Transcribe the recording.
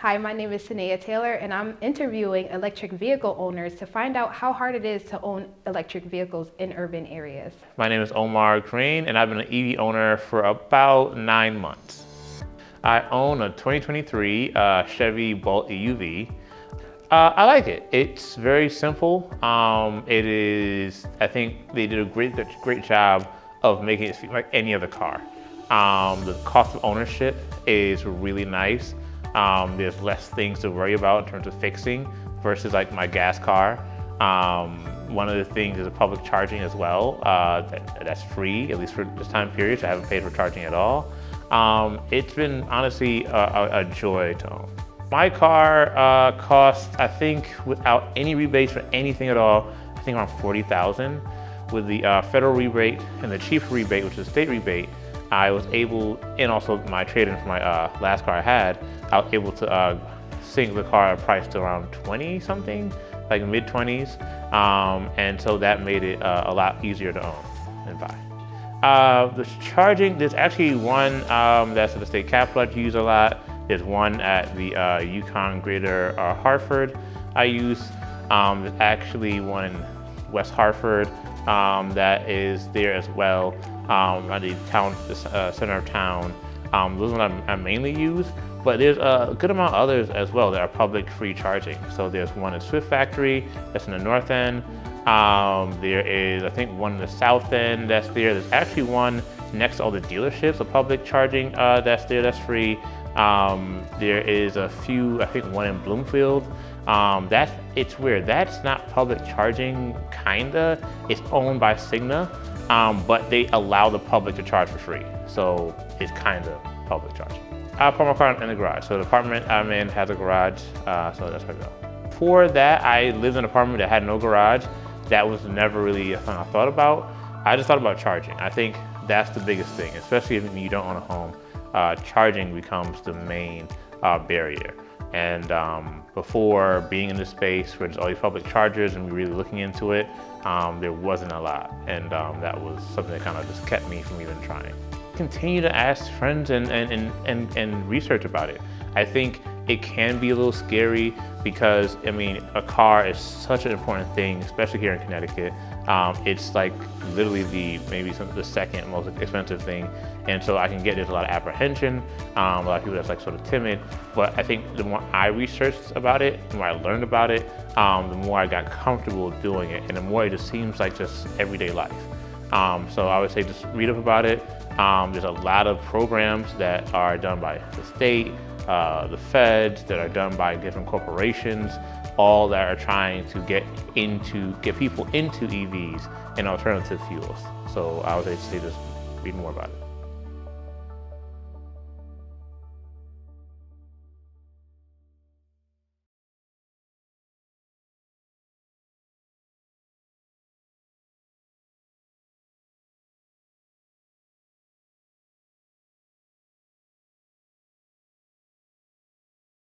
Hi, my name is Sanaya Taylor, and I'm interviewing electric vehicle owners to find out how hard it is to own electric vehicles in urban areas. My name is Omar, and I've been an EV owner for about 9 months. I own a 2023 Chevy Bolt EUV. I like it. It's very simple. I think they did a great job of making it feel like any other car. The cost of ownership is really nice. There's less things to worry about in terms of fixing versus like my gas car. One of the things is public charging as well. That's free, at least for this time period, so I haven't paid for charging at all. It's been honestly a joy to own. My car cost, I think, without any rebates for anything at all, I think around $40,000. With the federal rebate and the chief rebate, which is the state rebate, I was able, and also my trade-in for my last car I was able to sink the car at a price to around 20 something, like mid-20s. And so that made it a lot easier to own and buy. The charging, there's actually one that's at the state capitol I use a lot. There's one at the Yukon Greater Hartford I use. There's actually one in West Hartford that is there as well. At the center of town. Those are what I mainly use, but there's a good amount of others as well that are public free charging. So there's one at Swift Factory that's in the north end. There is, I think, one in the south end that's there. There's actually one next to all the dealerships, a public charging that's there, that's free. There is a few, I think one in Bloomfield. It's weird, that's not public charging, kinda. It's owned by Cigna. But they allow the public to charge for free. So it's kind of public charging. I park my car in the garage. So the apartment I'm in has a garage, so that's where I go. Before that, I lived in an apartment that had no garage. That was never really a thing I thought about. I just thought about charging. I think that's the biggest thing, especially if you don't own a home. Charging becomes the main barrier. And before being in this space where there's all these public chargers and we're really looking into it, there wasn't a lot. And that was something that kind of just kept me from even trying. Continue to ask friends and research about it. I think it can be a little scary because, I mean, a car is such an important thing, especially here in Connecticut. It's like literally the second most expensive thing. And so I can get there's a lot of apprehension, a lot of people that's like sort of timid. But I think the more I researched about it, the more I learned about it, the more I got comfortable doing it, and the more it just seems like just everyday life. So I would say just read up about it. There's a lot of programs that are done by the state, the feds, that are done by different corporations, all that are trying to get people into EVs and alternative fuels. So I would say just read more about it.